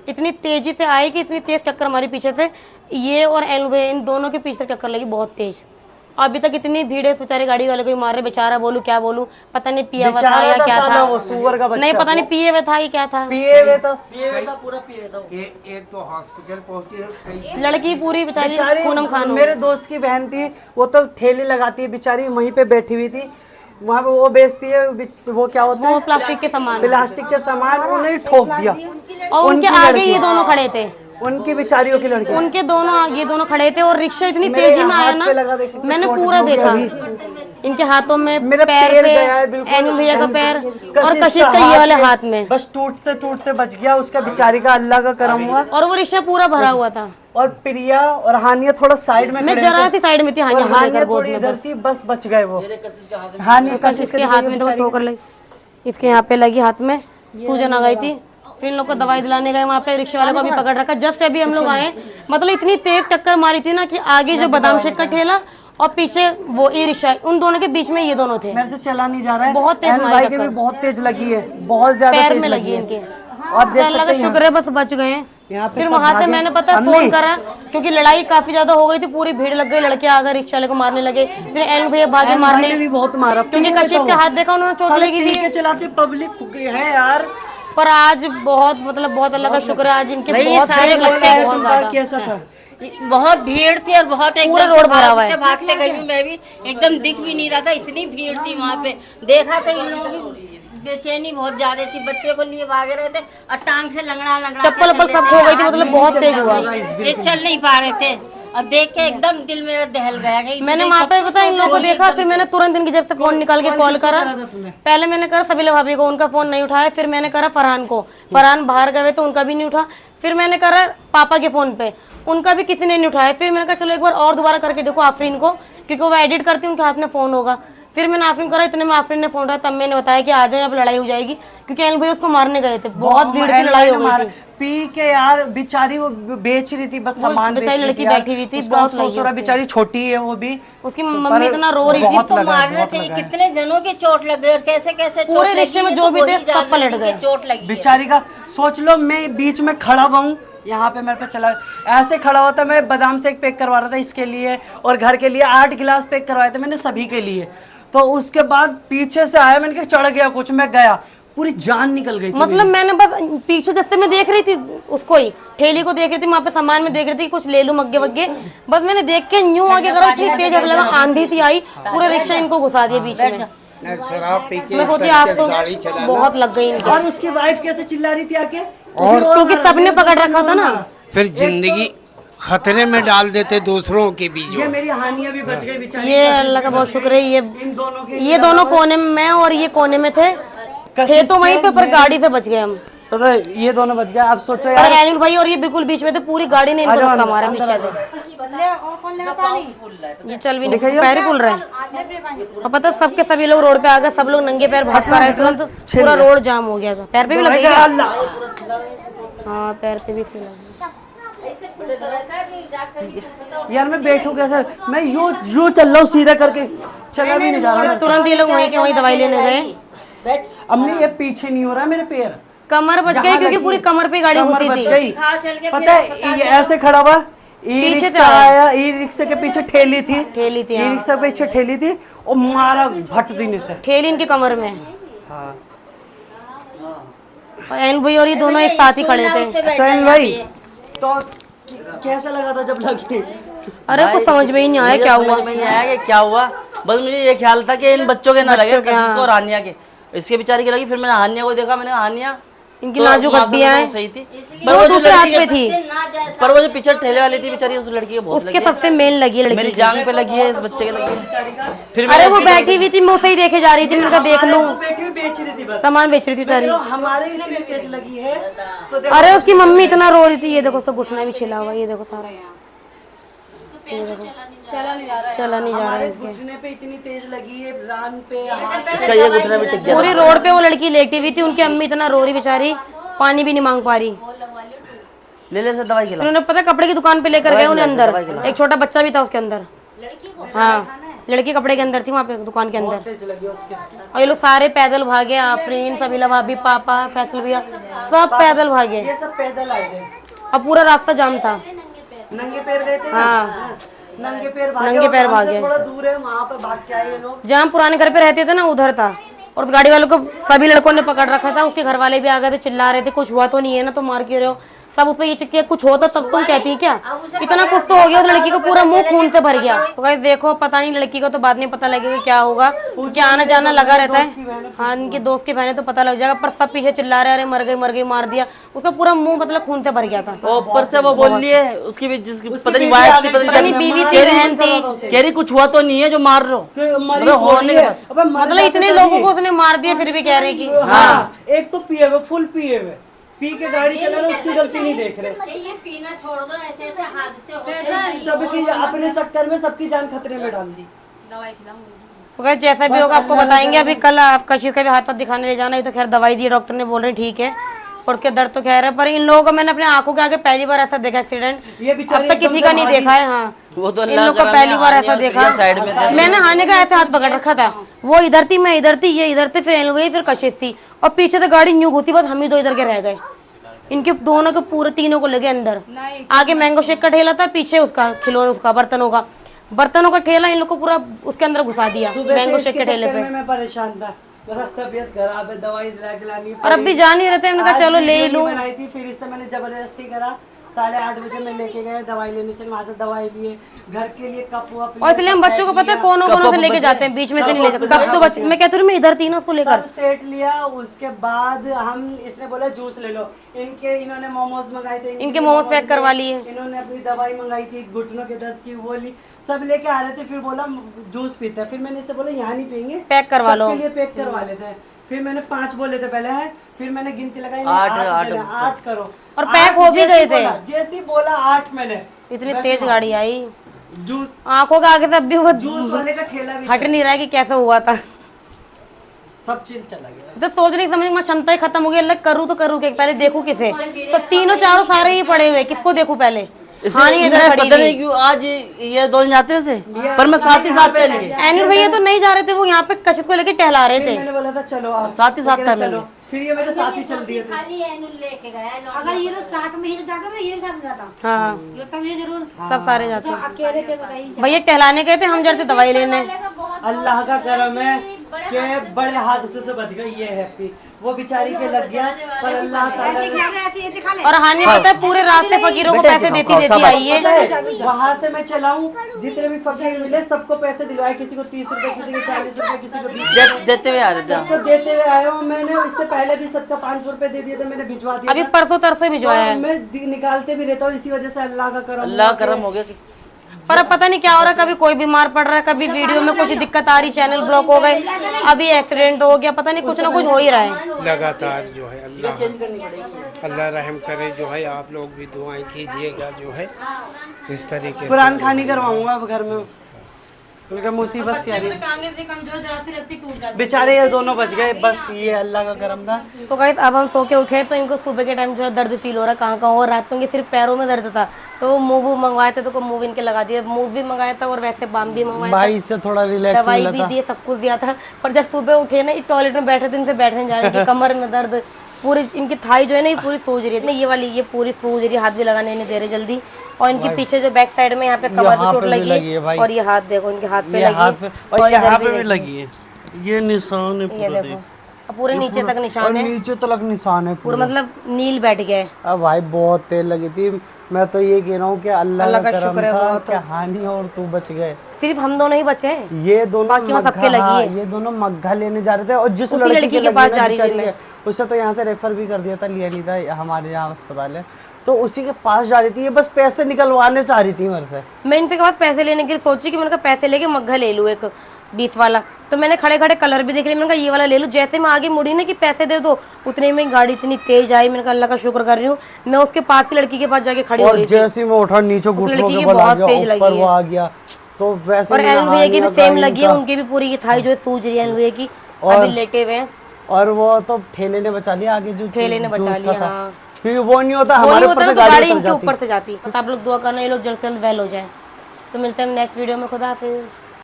इतनी तेजी से आई कि इतनी तेज टक्कर हमारी पीछे से, ये और एलवे इन दोनों के पीछे टक्कर लगी बहुत तेज। अभी तक इतनी भीड़ है, बेचारे गाड़ी वाले को मार रहे, बेचारा बोलू क्या बोलू, पता नहीं पिया हुआ था या क्या था, वो सूअर का बच्चा, नहीं पता नहीं पिए हुए था या क्या था, पिए हुए था पूरा पिए था। एक तो हॉस्पिटल पहुंची, लड़की पूरी बेचारी खूनम खान। मेरे दोस्त की बहन थी, वो तो ठेली लगाती है बेचारी, वहीं पे बैठी हुई थी, वहाँ पे वो बेचती है, वो क्या होता है, प्लास्टिक के सामान, प्लास्टिक के सामान, उन्हें ठोक दिया। और उनके आगे ये दोनों खड़े थे, उनकी बेचारियों की लड़की, उनके दोनों आगे दोनों खड़े थे, और रिक्शा इतनी तेजी में आया ना, मैंने पूरा देखा, इनके हाथों में, मेरा पैर पे, गया है बिल्कुल, एनु भैया का पैर और कशिश का ये वाले हाथ में, बस टूटते टूटते बच गया, उसका बेचारी का अल्लाह का करम हुआ। और वो रिक्शा पूरा भरा हुआ था। और प्रिया और हानिया थोड़ा साइड में, मैं जरा सी साइड में थी, हानिया थोड़ी इधर थी, बस बच गए वो। हानिया कशिश के हाथ में तो ठोकर लगी, इसके यहाँ पे लगी, हाथ में सूजन आ गई थी। फिर इन लोग को दवाई दिलाने गए, वहाँ पे रिक्शा वाले को अभी पकड़ रखा, जस्ट अभी हम लोग आए। मतलब इतनी तेज टक्कर मारी थी ना कि आगे जो बादाम शेक का ठेला और पीछे वो ई रिक्शा, उन दोनों के बीच में ये दोनों थे। मेरे से चला नहीं जा रहा है, बहुत तेज भाई के भी बहुत तेज लगी है, बहुत ज्यादा तेज लगी है इनके। और देख सकते हैं, शुक्र है बस बच गए हैं। फिर वहाँ से मैंने पता फोन करा, क्योंकि लड़ाई काफी ज्यादा हो गई थी, पूरी भीड़ लग गई, लड़के आ गए रिक्शा वाले को मारने लगे, फिर एन भैया भागे मारने, भी बहुत मारा, क्योंकि कशिश के हाथ देखा उन्होंने, चोट लगी थी। चलाते पब्लिक है यार, पर आज बहुत मतलब बहुत अल्लाह का शुक्र है, आज इनके बहुत सारे बच्चे कैसा था, बहुत भीड़ थी और बहुत पूरा रोड भरा हुआ है। भागते गई हूँ मैं भी, एकदम दिख भी नहीं रहा था, इतनी भीड़ थी वहाँ पे। देखा तो इन लोगों की बेचैनी बहुत ज्यादा थी, बच्चे को लिए भागे रहे थे और टांग से लंगड़ा चप्पल सब खो गई थी, मतलब बहुत तेज हुआ, ये चल नहीं पा रहे थे। और देख के एकदम दिल मेरा दहल गया। मैंने वहाँ पे पता इन लोगों को देखा, फिर मैंने तुरंत इनकी जेब से फोन निकाल के कॉल करा। पहले मैंने करा सबीला भाभी को, उनका फोन नहीं उठाया, फिर मैंने करा फरहान को, फरहान बाहर गए तो उनका भी नहीं उठा, फिर मैंने करा पापा के फोन पे, उनका भी किसी ने नहीं उठाया। फिर मैंने कहा चलो एक बार और दोबारा करके देखो आफरीन को, क्योंकि वो एडिट करती उनके हाथ में फोन होगा। फिर मैंने आफरीन करा, इतने में आफरीन ने फोन उठाया, तब मैंने बताया कि आ जाओ, यहाँ पे लड़ाई हो जाएगी, क्योंकि एल भाई उसको मारने गए थे, बहुत भीड़ की लड़ाई हो गई थी। पी के यार बेचारी वो बेच रही थी, बस सामान बेच रही थी, लड़की बैठी हुई थी, बहुत ससुरा बेचारी छोटी है, वो भी उसकी मम्मी इतना रो रही थी, तो मारना चाहिए। कितने जनों की चोट लग गई और कैसे कैसे पूरे रिक्शे में जो भी थे सब पलट गए, चोट लगी बेचारी का। सोच लो मैं बीच में खड़ा हुआ हूँ, यहाँ पे मेरे पे चला, ऐसे खड़ा हुआ था, मैं बादाम शेक पैक करवा रहा था इसके लिए, और घर के लिए 8 गिलास पैक करवाए थे मैंने सभी के लिए। तो उसके बाद पीछे से आया, मैंने कहा चढ़ गया कुछ, मैं गया, पूरी जान निकल गई थी। मतलब मैंने बस पीछे जैसे मैं देख रही थी उसको ही, ठेली को देख रही थी, वहाँ पे सामान में देख रही थी कुछ ले लूं मग्गे वग्गे, बस मैंने देख के यूं आगे करा, इतनी तेज लगा, आंधी थी आई, पूरा रिक्शा इनको घुसा दिया बीच में। शराब पी के मैं सोची आपको बहुत लग गई इनकी। और उसकी वाइफ कैसे चिल्ला रही थी आके, और क्योंकि सबने पकड़ रखा था ना, फिर जिंदगी खतरे में डाल देते दूसरों के बीच। ये मेरी हानिया भी बच गई बेचारी, ये अल्लाह का बहुत शुक्र है। ये दोनों कोने में, मैं और ये कोने में थे तो वहीं पे, पर गाड़ी से बच गए हम, पता है ये दोनों बच गए। अब सोचो यार, एनिल भाई और ये बिल्कुल बीच में थे, पूरी गाड़ी ने इनको धक्का मारा पीछे से। ये चल भी नहीं, पैर ही फूल रहे हैं, और पता सबके सभी लोग रोड पे आ गए, सब लोग नंगे पैर भाग पा रहे, तुरंत पूरा रोड जाम हो गया था। पैर पे भी लग गया, हाँ पैर पे भी लगा। यार मैं बैठू कैसे, मैं यूं चल रहा हूँ सीधा करके, चला भी नहीं जा रहा। तुरंत ये लोग वहीं के वहीं दवाई लेने गए। अम्मी ये पीछे नहीं हो रहा मेरे पैर, कमर बच गई, क्योंकि पूरी कमर पे गाड़ी घुसी थी। पता है ये ऐसे खड़ा हुआ, ई रिक्शा आया, ई रिक्शा के पीछे ठेली थी, ई रिक्शा के पीछे ठेली थी, और मारा भट देने से, ठेली इनकी कमर में। हाँ एन भाई और ये दोनों एक साथ ही खड़े थे। तो एन भाई तो कैसा लगा था जब लगी? अरे कुछ समझ में ही नहीं आया क्या हुआ, नहीं आया कि क्या हुआ। बस मुझे ये ख्याल था कि इन बच्चों के ना लगे, कशिश को और हानिया के, इसके बेचारी के लगी। फिर मैंने हानिया को देखा, मैंने हानिया इनकी नाजुक हड्डियां हैं, सही थी, पर वो दूसरे हाथ पे थी, पर वो जो पीछे ठेले वाली थी बेचारी, उस लड़की को बहुत उसके सबसे मेन लगी लड़की, मेरी जांग पे लगी है, इस बच्चे के लगी है। फिर अरे वो बैठी हुई थी, मैं उसे ही देखे जा रही थी, मैंने कहा देख लूं, बेटी बेच रही थी, बस सामान बेच रही थी बेचारी। हमारे इतनी तेज लगी है तो अरे उसकी मम्मी इतना रो रही थी, ये देखो उसका घुटना भी छिला हुआ, ये देखो सारा, चला नहीं जा रहा है, घुटने पे इतनी तेज लगी है, रान पे, इसका ये घुटना भी टिक गया। पूरी रोड पे वो लड़की लेटी हुई थी, उनकी अम्मी इतना रो रही बेचारी, पानी भी नहीं मांग पा रही। ले से दवाई खिला, उन्होंने पता कपड़े की दुकान पे लेकर गए उन्हें अंदर, एक छोटा बच्चा भी था उसके अंदर, हाँ लड़की कपड़े के अंदर थी, वहाँ पे दुकान के अंदर। तेज लगी उसके। और ये लोग सारे पैदल भागे, आफरीन, सबीला भाभी, पापा, फैसल भैया, सब पैदल भागे ये सब पैदल आए थे, और पूरा रास्ता जाम था। नंगे पैर गए थे। हाँ। नंगे पैर भागे, नंगे और पैर वहाँ से भागे। थोड़ा दूर है, वहाँ पे भाग के आए ये लोग। जहाँ पुराने घर पे रहते थे ना उधर था, और उस गाड़ी वालों को सभी लड़कों ने पकड़ रखा था। उसके घर वाले भी आ गए थे, चिल्ला रहे थे कुछ हुआ तो नहीं है ना, तो मार क्यों रहे हो। सब उस पर ये चिक्की कुछ होता तब तुम कहती क्या, इतना कुछ तो हो गया। उस लड़की को पूरा मुंह खून से भर गया। तो गाइस देखो, पता नहीं लड़की को तो बाद में पता लगेगा क्या होगा, क्या आना जाना लगा रहता है। हाँ, इनके दोस्त की बहनें तो पता लग जाएगा, पर सब पीछे चिल्ला रहे, अरे मर गई मार दिया। उसका पूरा मुंह मतलब खून से भर गया था। ऊपर से वो बोल रही है उसकी भी, जिसकी पता नहीं वाइफ थी, पता नहीं बीवी थी, बहन थी, कह रही कुछ हुआ तो नहीं है जो मार रहे हो। मतलब होने के बाद मतलब इतने लोगों को उसने मार दिया, फिर भी कह रहे कि हाँ, एक तो पिए हुए, फुल पिए हुए, पी के गाड़ी चला रहे, उसकी गलती नहीं देख रहे। ये पीना छोड़ दो, ऐसे ऐसे हादसे होते हैं। सबकी अपने चक्कर में सबकी जान खतरे में डाल दी। तो गाइस जैसा भी होगा आपको बताएंगे। अभी कल आप कशिश का भी हाथ दिखाने ले जाना है, तो खैर दवाई दी डॉक्टर ने, बोल रहे ठीक है, और उसके दर्द तो खैर है। पर इन लोगों को मैंने अपने आंखों के आगे पहली बार ऐसा देखा एक्सीडेंट, ये बेचारे अब तक किसी का नहीं देखा है। हाँ, वो तो इन लोग को पहली बार ऐसा देखा। मैंने हाने का ऐसे हाथ पकड़ रखा था, वो इधर थी, मैं इधर थी, ये इधर थे, फिर कशिश थी, और पीछे से गाड़ी न्यू घुसी, बस हम ही दो इधर के रह गए। इनके दोनों के पूरे तीनों को लगे अंदर। आगे मैंगो शेक का ठेला था, पीछे उसका खिलौने, उसका बर्तनों का ठेला, इन लोग को पूरा उसके अंदर घुसा दिया मैंगो शेक के ठेले पे। मैं परेशान था, मेरा तबीयत खराब है, दवाई दिलानी। और अब भी जा नहीं रहते, मैंने कहा चलो ले ही लूं। बनाई थी, फिर इससे मैंने जबरदस्ती करा। 8:30 बजे मैं लेके गए दवाई लेने, चले वहाँ से दवाई लिए, घर के लिए कप हुआ। और इसलिए हम बच्चों को पता है कोनों से लेके जाते हैं, बीच में से नहीं ले जाते। कब तो बच्चे, मैं कहती हूँ मैं इधर थी ना, उसको लेकर सब सेट लिया। उसके बाद हम, इसने बोला जूस ले लो। इन्होंने मोमोज मंगाए थे, इनके मोमोज पैक करवा लिए। इन्होंने अपनी दवाई मंगाई थी घुटनों के दर्द की, वो ली, सब लेके आ रहे थे। फिर बोला जूस पीते हैं, फिर मैंने इससे बोला यहाँ नहीं पियेंगे, पैक करवा लो। सबके लिए पैक करवा लेते हैं। फिर मैंने 5 बोले थे पहले है, फिर मैंने गिनती लगाई, 8 करो, और पैक हो भी गए थे। जैसे ही बोला 8 मैंने, इतनी तेज गाड़ी आई, जूस आंखों के आगे से अब भी वो जूस वाले का ठेला भी हट नहीं रहा है कि कैसा हुआ था। सब चीज चला गया। तो सोचने की समझने की क्षमता ही खत्म हो गई। अल्लाह करूँ तो करूँ क्या, पहले देखूं किसे। तो तीनों चारों सारे ही पड़े हुए, किसको देखूं पहले। हाँ, नहीं इधर खड़ी पता थी। नहीं क्यों आज ये दोनों जाते वैसे, पर मैं साथ ही साथ चलेंगे। एनुअल भैया तो नहीं जा रहे थे, वो यहाँ पे कशिश को लेके टहला रहे थे। मैंने बोला था चलो आओ, साथ ही साथ था चलो। मैंने। फिर ये मेरे साथ ही चल दिए थे। खाली एनुल लेके गया। अगर ये लोग साथ में ही तो जाता ना, ये भी साथ में जाता, हाँ, ये तब ये जरूर सब सारे जाते हैं। अकेले थे बताइए। भैया टहलाने गए थे, हम जड़ से दवाई लेने। अल्लाह का करम है कि बड़े हादसे से बच गई। ये हैप्पी, वो बेचारी के लग गया, पर अल्लाह ताला ऐसे खा ले। और हानि पता है पूरे रास्ते फकीरों को पैसे देती आई है। वहाँ से मैं चलाऊं, जितने भी फकीर मिले सबको पैसे दिलवाए, किसी को 30 रुपए, किसी को 40 रुपए, किसी को 20 देते हुए आ रहे थे। सबको देते हुए आया हूँ। मैंने इससे पहले भी सबका 500 रुपए दे दिए थे, मैंने भिजवा दिया अभी था। परसों तरसों भिजवाया है। मैं निकालते भी रहता हूँ, इसी वजह से अल्लाह का करम। अल्लाह करम हो गया कि पर अब पता नहीं क्या हो रहा है, कभी कोई बीमार पड़ रहा है, कभी वीडियो में कुछ दिक्कत आ रही, चैनल ब्लॉक हो गए, अभी एक्सीडेंट हो गया, पता नहीं कुछ ना कुछ हो ही रहा है। लगातार जो है अल्लाह रहम करे, जो है आप लोग भी दुआएं कीजिएगा, जो है इस तरीके से। कुरान खानी करवाऊंगा अब घर में, क्योंकि मुसीबत से आ रही है। बेचारे ये दोनों बच गए, बस ये अल्लाह का करम था। तो गाइस अब हम सो के उठे तो इनको सुबह के टाइम जो है दर्द फील हो रहा है, कहाँ कहाँ हो। रातों के सिर्फ पैरों में दर्द था, तो मूव मंगवाए थे, तो मूव इनके लगा दिया। मूव भी मंगाया था और वैसे बाम भी मंगवाया भाई इससे थोड़ा था, रिलैक्स दवाई मिला भी था। दी, सब कुछ दिया था। पर जब सुबह उठे ना, इस टॉयलेट में बैठे थे, इनसे बैठने जा रहे, कमर में दर्द, पूरी इनकी थाई जो है ना ये पूरी सूज रही है, ये वाली ये पूरी सूज रही है, हाथ भी लगाने नहीं दे रहे जल्दी। और इनके पीछे जो बैक साइड में यहाँ पे कमर पे चोट लगी है, और ये हाथ देखो, इनके हाथ पे लगी है, और यहाँ इधर पे भी भी लगी है, ये निशान है ये पूरा। देखो, अब पूरे नीचे तक और निशान है, नीचे तक निशान है पूरा मतलब नील बैठ गया है। अब भाई बहुत तेल लगी थी। मैं तो ये कह रहा हूँ कि अल्लाह का करम शुक्र है था बहुत। कि हानि और तू बच गए। सिर्फ हम दोनों ही बचे हैं, ये दोनों बाकी वहाँ सबके लगी है। ये दोनों मग्घा लेने जा रहे थे, और जिस उसी लड़की लड़की के के पास लगी जा ना रही थी बेचारी मैं। है, उसे तो यहाँ से रेफर भी कर दिया था, लिया नहीं था, हमारे यहाँ अस्पताल है, तो उसी के पास जा रही थी। ये बस पैसे निकलवाने चाह रही थी मेरे से। मैं इनसे के पास पैसे लेने के लिए सोची कि मैंने कहा पैसे लेके मग्घा ले लूँ एक 20 वाला। तो मैंने खड़े खड़े कलर भी देख लिया, मैंने कहा ये वाला ले लूँ। जैसे मैं आगे मुड़ी ना कि पैसे दे दो, उतने में गाड़ी इतनी तेज आई, मैंने कहा अल्लाह का शुक्र कर रही हूँ। मैं उसके पास की लड़की के पास जाके खड़ी हो और रही थी, जैसे ही मैं उठा नीचे घुटनों लड़की के की बल आ बहुत गया, तेज लगी ऊपर वो है। आ गया। तो वैसे और ही एल भैया की भी नहाने सेम लगा लगी है, इनका। उनकी भी पूरी ये थाई जो है सूज रही है एल भैया की, अभी लेटे हुए हैं। और वो तो ठेले ने बचा लिया, आगे जो ठेले ने बचा उसका लिया, था। हाँ। फिर वो नहीं होता, वो हमारे नहीं ऊपर होता से ना तो गाड़ी उतर इनके जाती। ऊपर से जाती। बस आप लोग दुआ करना ये लोग जल्द से जल्द वेल हो जाए। तो मिलते हैं नेक्स्ट वीडियो में, खुदा हाफिज़।